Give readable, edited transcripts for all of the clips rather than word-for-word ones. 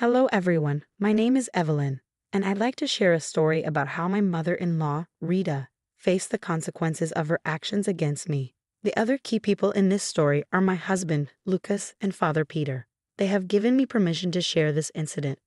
Hello, everyone. My name is Evelyn, and I'd like to share a story about how my mother-in-law, Rita, faced the consequences of her actions against me. The other key people in this story are my husband, Lucas, and Father Peter. They have given me permission to share this incident.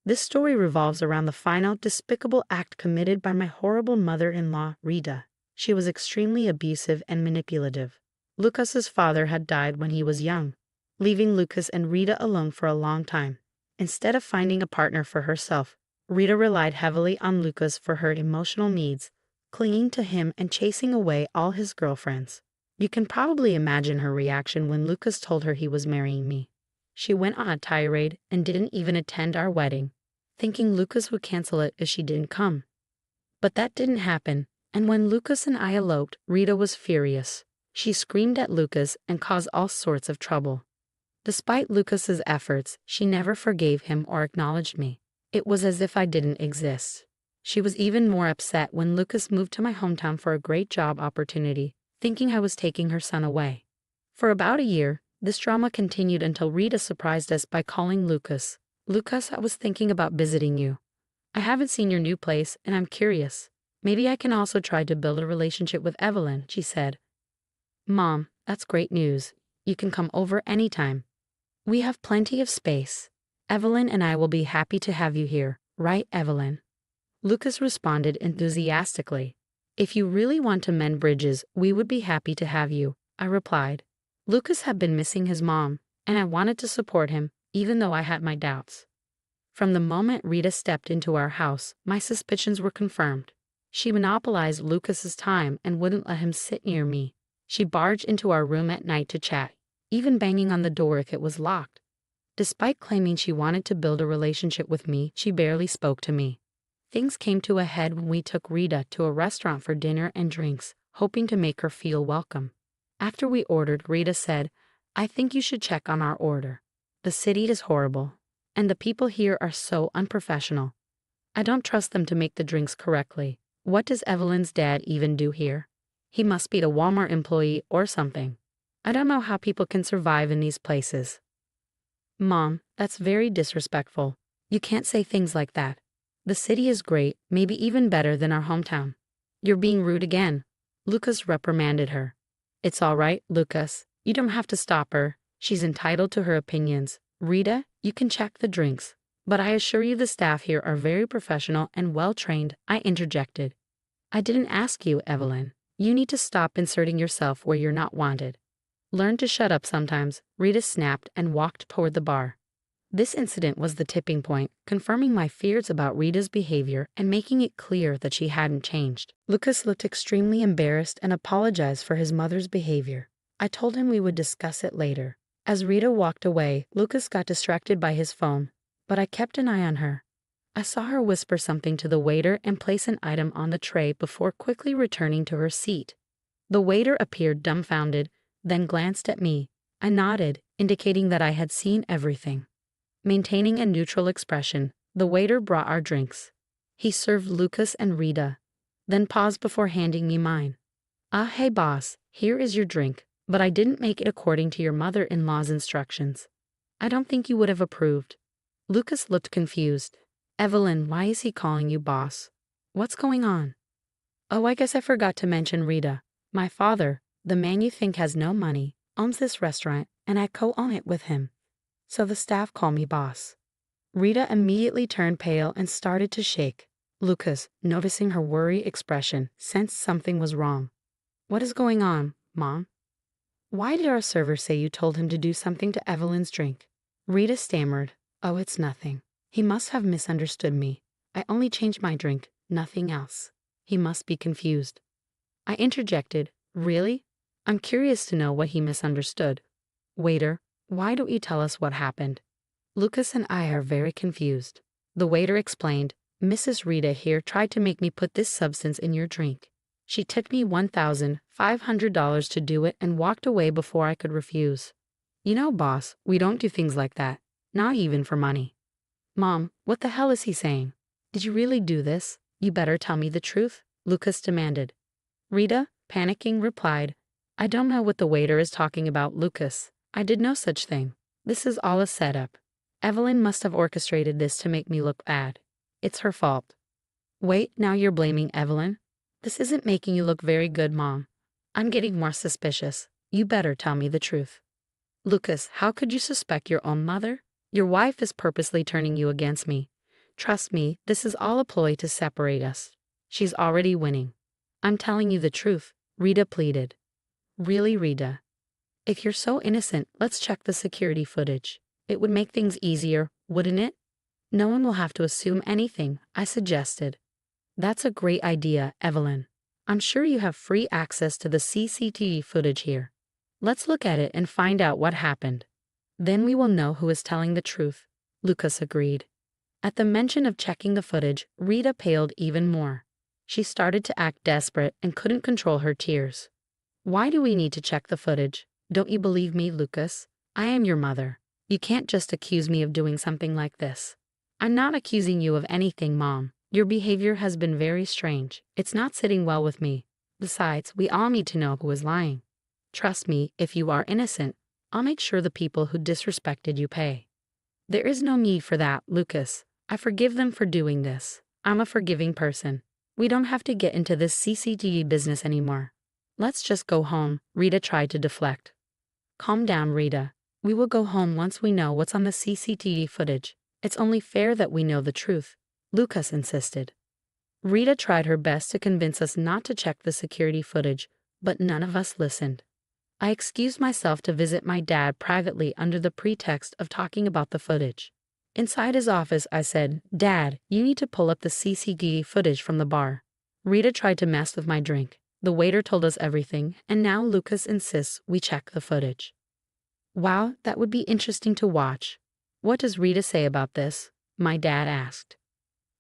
This story revolves around the final, despicable act committed by my horrible mother-in-law, Rita. She was extremely abusive and manipulative. Lucas's father had died when he was young, leaving Lucas and Rita alone for a long time. Instead of finding a partner for herself, Rita relied heavily on Lucas for her emotional needs, clinging to him and chasing away all his girlfriends. You can probably imagine her reaction when Lucas told her he was marrying me. She went on a tirade and didn't even attend our wedding, thinking Lucas would cancel it if she didn't come. But that didn't happen, and when Lucas and I eloped, Rita was furious. She screamed at Lucas and caused all sorts of trouble. Despite Lucas's efforts, she never forgave him or acknowledged me. It was as if I didn't exist. She was even more upset when Lucas moved to my hometown for a great job opportunity, thinking I was taking her son away. For about a year, this drama continued until Rita surprised us by calling Lucas. "Lucas, I was thinking about visiting you. I haven't seen your new place, and I'm curious. Maybe I can also try to build a relationship with Evelyn," she said. "Mom, that's great news. You can come over anytime. We have plenty of space. Evelyn and I will be happy to have you here, right, Evelyn?" Lucas responded enthusiastically. "If you really want to mend bridges, we would be happy to have you," I replied. Lucas had been missing his mom, and I wanted to support him, even though I had my doubts. From the moment Rita stepped into our house, my suspicions were confirmed. She monopolized Lucas's time and wouldn't let him sit near me. She barged into our room at night to chat, even banging on the door if it was locked. Despite claiming she wanted to build a relationship with me, she barely spoke to me. Things came to a head when we took Rita to a restaurant for dinner and drinks, hoping to make her feel welcome. After we ordered, Rita said, "I think you should check on our order. The city is horrible, and the people here are so unprofessional. I don't trust them to make the drinks correctly. What does Evelyn's dad even do here? He must be a Walmart employee or something. I don't know how people can survive in these places." "Mom, that's very disrespectful. You can't say things like that. The city is great, maybe even better than our hometown." "You're being rude again," Lucas reprimanded her. "It's all right, Lucas. You don't have to stop her. She's entitled to her opinions. Rita, you can check the drinks. But I assure you the staff here are very professional and well-trained," I interjected. "I didn't ask you, Evelyn. You need to stop inserting yourself where you're not wanted. Learn to shut up sometimes," Rita snapped and walked toward the bar. This incident was the tipping point, confirming my fears about Rita's behavior and making it clear that she hadn't changed. Lucas looked extremely embarrassed and apologized for his mother's behavior. I told him we would discuss it later. As Rita walked away, Lucas got distracted by his phone, but I kept an eye on her. I saw her whisper something to the waiter and place an item on the tray before quickly returning to her seat. The waiter appeared dumbfounded, then glanced at me. I nodded, indicating that I had seen everything. Maintaining a neutral expression, the waiter brought our drinks. He served Lucas and Rita, then paused before handing me mine. Hey boss, here is your drink, but I didn't make it according to your mother-in-law's instructions. I don't think you would have approved." Lucas looked confused. "Evelyn, why is he calling you boss? What's going on?" "Oh, I guess I forgot to mention Rita. My father, the man you think has no money, owns this restaurant, and I co-own it with him. So the staff call me boss." Rita immediately turned pale and started to shake. Lucas, noticing her worried expression, sensed something was wrong. "What is going on, Mom? Why did our server say you told him to do something to Evelyn's drink?" Rita stammered, "Oh, it's nothing. He must have misunderstood me. I only changed my drink, nothing else. He must be confused." I interjected, "Really? I'm curious to know what he misunderstood. Waiter, why don't you tell us what happened? Lucas and I are very confused." The waiter explained, "Mrs. Rita here tried to make me put this substance in your drink. She tipped me $1,500 to do it and walked away before I could refuse. You know, boss, we don't do things like that, not even for money." "Mom, what the hell is he saying? Did you really do this? You better tell me the truth," Lucas demanded. Rita, panicking, replied, "I don't know what the waiter is talking about, Lucas. I did no such thing. This is all a setup. Evelyn must have orchestrated this to make me look bad. It's her fault. Wait, now you're blaming Evelyn? This isn't making you look very good, Mom. I'm getting more suspicious. You better tell me the truth. Lucas, how could you suspect your own mother? Your wife is purposely turning you against me. Trust me, this is all a ploy to separate us. She's already winning. I'm telling you the truth, Rita pleaded. Really, Rita? If you're so innocent, let's check the security footage. It would make things easier, wouldn't it? No one will have to assume anything, I suggested. That's a great idea, Evelyn. I'm sure you have free access to the CCTV footage here. Let's look at it and find out what happened. Then we will know who is telling the truth, Lucas agreed. At the mention of checking the footage, Rita paled even more. She started to act desperate and couldn't control her tears. Why do we need to check the footage? Don't you believe me, Lucas? I am your mother. You can't just accuse me of doing something like this. I'm not accusing you of anything, Mom. Your behavior has been very strange. It's not sitting well with me. Besides, we all need to know who is lying. Trust me, if you are innocent, I'll make sure the people who disrespected you pay. There is no need for that, Lucas. I forgive them for doing this. I'm a forgiving person. We don't have to get into this CCTV business anymore. Let's just go home, Rita tried to deflect. Calm down, Rita. We will go home once we know what's on the CCTV footage. It's only fair that we know the truth, Lucas insisted. Rita tried her best to convince us not to check the security footage, but none of us listened. I excused myself to visit my dad privately under the pretext of talking about the footage. Inside his office, I said, "Dad, you need to pull up the CCTV footage from the bar." Rita tried to mess with my drink. The waiter told us everything, and now Lucas insists we check the footage. Wow, that would be interesting to watch. What does Rita say about this? My dad asked.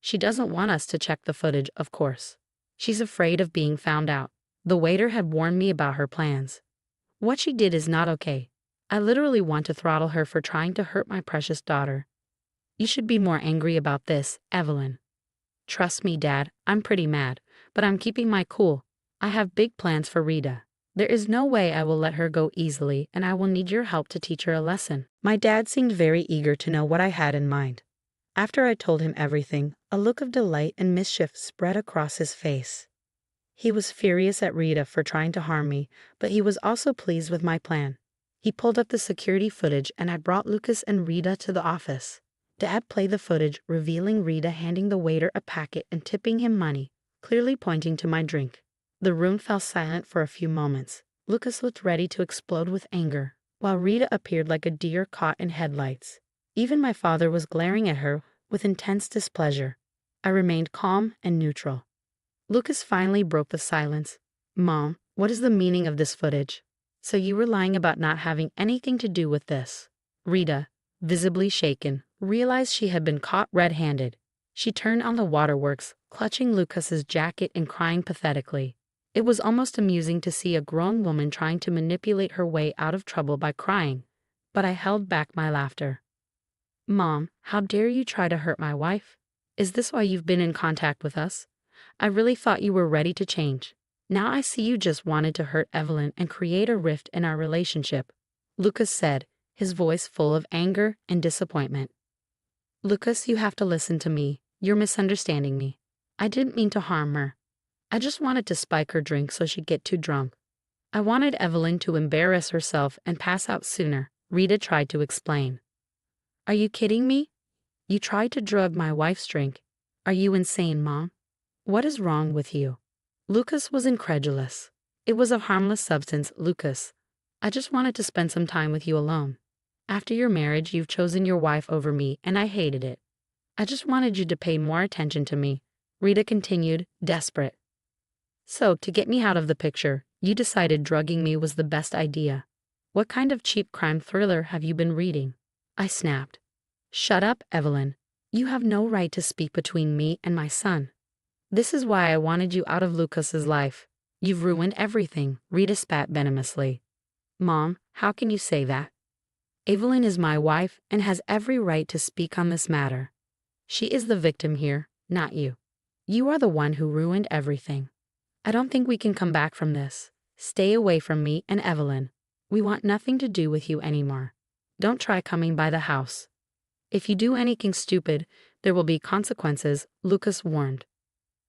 She doesn't want us to check the footage, of course. She's afraid of being found out. The waiter had warned me about her plans. What she did is not okay. I literally want to throttle her for trying to hurt my precious daughter. You should be more angry about this, Evelyn. Trust me, Dad, I'm pretty mad, but I'm keeping my cool. I have big plans for Rita. There is no way I will let her go easily, and I will need your help to teach her a lesson. My dad seemed very eager to know what I had in mind. After I told him everything, a look of delight and mischief spread across his face. He was furious at Rita for trying to harm me, but he was also pleased with my plan. He pulled up the security footage and I brought Lucas and Rita to the office. Dad played the footage, revealing Rita handing the waiter a packet and tipping him money, clearly pointing to my drink. The room fell silent for a few moments. Lucas looked ready to explode with anger, while Rita appeared like a deer caught in headlights. Even my father was glaring at her with intense displeasure. I remained calm and neutral. Lucas finally broke the silence. Mom, what is the meaning of this footage? So you were lying about not having anything to do with this. Rita, visibly shaken, realized she had been caught red-handed. She turned on the waterworks, clutching Lucas's jacket and crying pathetically. It was almost amusing to see a grown woman trying to manipulate her way out of trouble by crying, but I held back my laughter. Mom, how dare you try to hurt my wife? Is this why you've been in contact with us? I really thought you were ready to change. Now I see you just wanted to hurt Evelyn and create a rift in our relationship, Lucas said, his voice full of anger and disappointment. Lucas, you have to listen to me. You're misunderstanding me. I didn't mean to harm her. I just wanted to spike her drink so she'd get too drunk. I wanted Evelyn to embarrass herself and pass out sooner, Rita tried to explain. Are you kidding me? You tried to drug my wife's drink. Are you insane, Mom? What is wrong with you? Lucas was incredulous. It was a harmless substance, Lucas. I just wanted to spend some time with you alone. After your marriage, you've chosen your wife over me, and I hated it. I just wanted you to pay more attention to me, Rita continued, desperate. So, to get me out of the picture, you decided drugging me was the best idea. What kind of cheap crime thriller have you been reading? I snapped. Shut up, Evelyn. You have no right to speak between me and my son. This is why I wanted you out of Lucas's life. You've ruined everything, Rita spat venomously. Mom, how can you say that? Evelyn is my wife and has every right to speak on this matter. She is the victim here, not you. You are the one who ruined everything. I don't think we can come back from this. Stay away from me and Evelyn. We want nothing to do with you anymore. Don't try coming by the house. If you do anything stupid, there will be consequences, Lucas warned.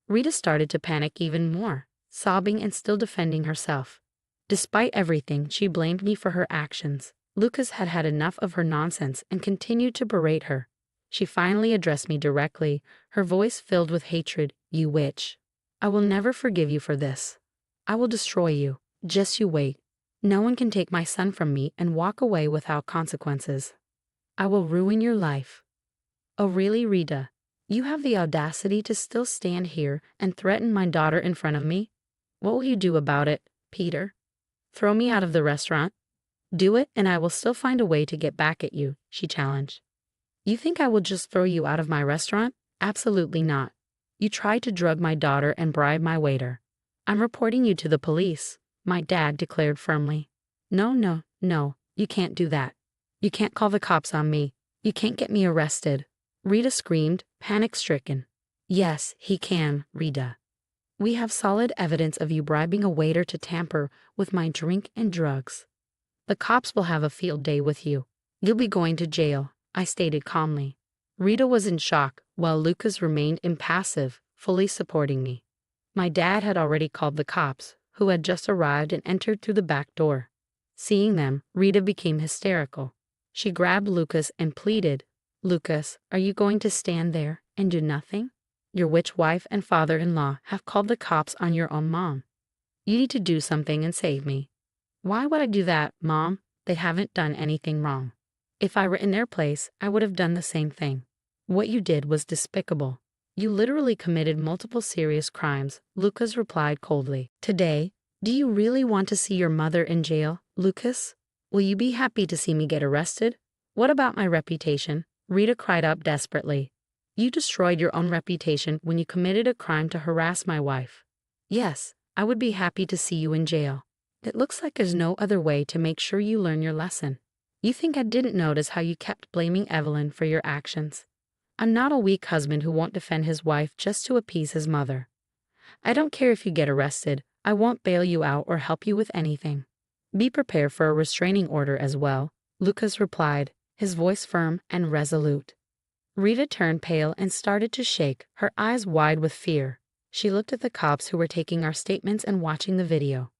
Rita started to panic even more, sobbing and still defending herself. Despite everything, she blamed me for her actions. Lucas had had enough of her nonsense and continued to berate her. She finally addressed me directly, her voice filled with hatred. You witch. I will never forgive you for this. I will destroy you. Just you wait. No one can take my son from me and walk away without consequences. I will ruin your life. Oh really, Rita? You have the audacity to still stand here and threaten my daughter in front of me? What will you do about it, Peter? Throw me out of the restaurant? Do it and I will still find a way to get back at you, she challenged. You think I will just throw you out of my restaurant? Absolutely not. You tried to drug my daughter and bribe my waiter. I'm reporting you to the police, my dad declared firmly. No, you can't do that. You can't call the cops on me. You can't get me arrested. Rita screamed, panic-stricken. Yes, he can, Rita. We have solid evidence of you bribing a waiter to tamper with my drink and drugs. The cops will have a field day with you. You'll be going to jail, I stated calmly. Rita was in shock, while Lucas remained impassive, fully supporting me. My dad had already called the cops, who had just arrived and entered through the back door. Seeing them, Rita became hysterical. She grabbed Lucas and pleaded, Lucas, are you going to stand there and do nothing? Your witch wife and father-in-law have called the cops on your own mom. You need to do something and save me. Why would I do that, Mom? They haven't done anything wrong. If I were in their place, I would have done the same thing. What you did was despicable. You literally committed multiple serious crimes, Lucas replied coldly. Today, do you really want to see your mother in jail, Lucas? Will you be happy to see me get arrested? What about my reputation? Rita cried out desperately. You destroyed your own reputation when you committed a crime to harass my wife. Yes, I would be happy to see you in jail. It looks like there's no other way to make sure you learn your lesson. You think I didn't notice how you kept blaming Evelyn for your actions? I'm not a weak husband who won't defend his wife just to appease his mother. I don't care if you get arrested. I won't bail you out or help you with anything. Be prepared for a restraining order as well, Lucas replied, his voice firm and resolute. Rita turned pale and started to shake, her eyes wide with fear. She looked at the cops who were taking our statements and watching the video.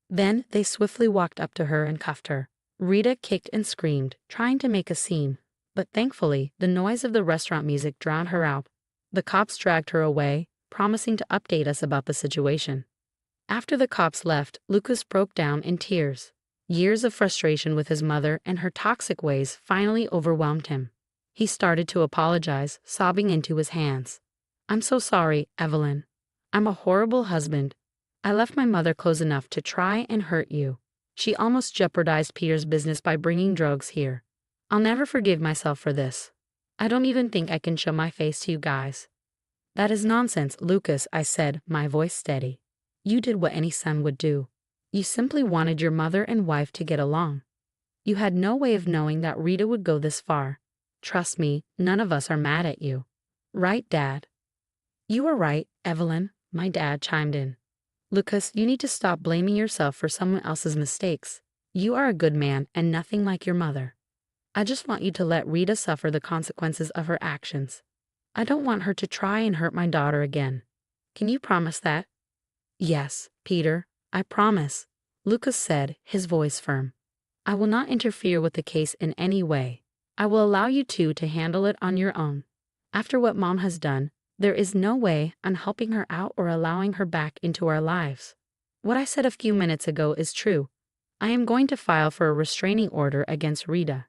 Then they swiftly walked up to her and cuffed her. Rita kicked and screamed, trying to make a scene, but thankfully, the noise of the restaurant music drowned her out. The cops dragged her away, promising to update us about the situation. After the cops left, Lucas broke down in tears. Years of frustration with his mother and her toxic ways finally overwhelmed him. He started to apologize, sobbing into his hands. I'm so sorry, Evelyn. I'm a horrible husband. I left my mother close enough to try and hurt you. She almost jeopardized Peter's business by bringing drugs here. I'll never forgive myself for this. I don't even think I can show my face to you guys. That is nonsense, Lucas, I said, my voice steady. You did what any son would do. You simply wanted your mother and wife to get along. You had no way of knowing that Rita would go this far. Trust me, none of us are mad at you. Right, Dad? You are right, Evelyn, my dad chimed in. Lucas, you need to stop blaming yourself for someone else's mistakes. You are a good man and nothing like your mother. I just want you to let Rita suffer the consequences of her actions. I don't want her to try and hurt my daughter again. Can you promise that? Yes, Peter, I promise, Lucas said, his voice firm. I will not interfere with the case in any way. I will allow you two to handle it on your own. After what Mom has done, there is no way I'm helping her out or allowing her back into our lives. What I said a few minutes ago is true. I am going to file for a restraining order against Rita.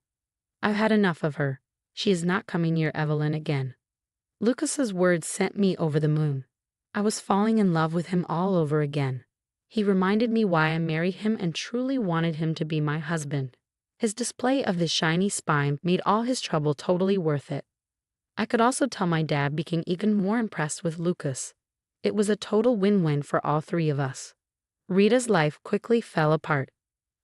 I've had enough of her. She is not coming near Evelyn again. Lucas's words sent me over the moon. I was falling in love with him all over again. He reminded me why I married him and truly wanted him to be my husband. His display of this shiny spine made all his trouble totally worth it. I could also tell my dad became even more impressed with Lucas. It was a total win-win for all three of us. Rita's life quickly fell apart.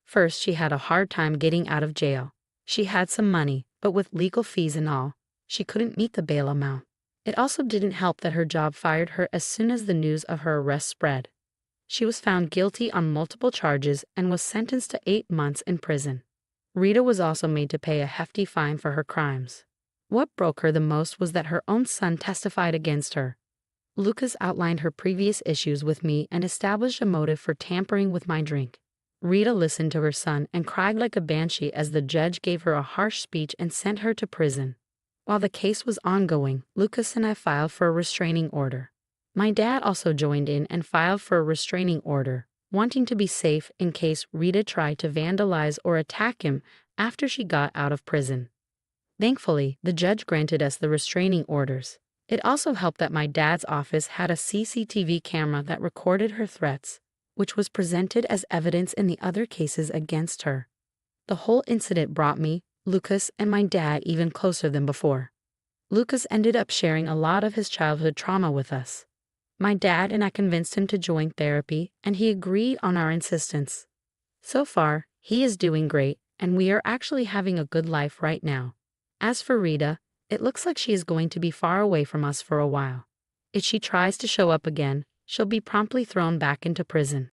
First, she had a hard time getting out of jail. She had some money, but with legal fees and all, she couldn't meet the bail amount. It also didn't help that her job fired her as soon as the news of her arrest spread. She was found guilty on multiple charges and was sentenced to 8 months in prison. Rita was also made to pay a hefty fine for her crimes. What broke her the most was that her own son testified against her. Lucas outlined her previous issues with me and established a motive for tampering with my drink. Rita listened to her son and cried like a banshee as the judge gave her a harsh speech and sent her to prison. While the case was ongoing, Lucas and I filed for a restraining order. My dad also joined in and filed for a restraining order, wanting to be safe in case Rita tried to vandalize or attack him after she got out of prison. Thankfully, the judge granted us the restraining orders. It also helped that my dad's office had a CCTV camera that recorded her threats, which was presented as evidence in the other cases against her. The whole incident brought me, Lucas, and my dad even closer than before. Lucas ended up sharing a lot of his childhood trauma with us. My dad and I convinced him to join therapy, and he agreed on our insistence. So far, he is doing great, and we are actually having a good life right now. As for Rita, it looks like she is going to be far away from us for a while. If she tries to show up again, she'll be promptly thrown back into prison.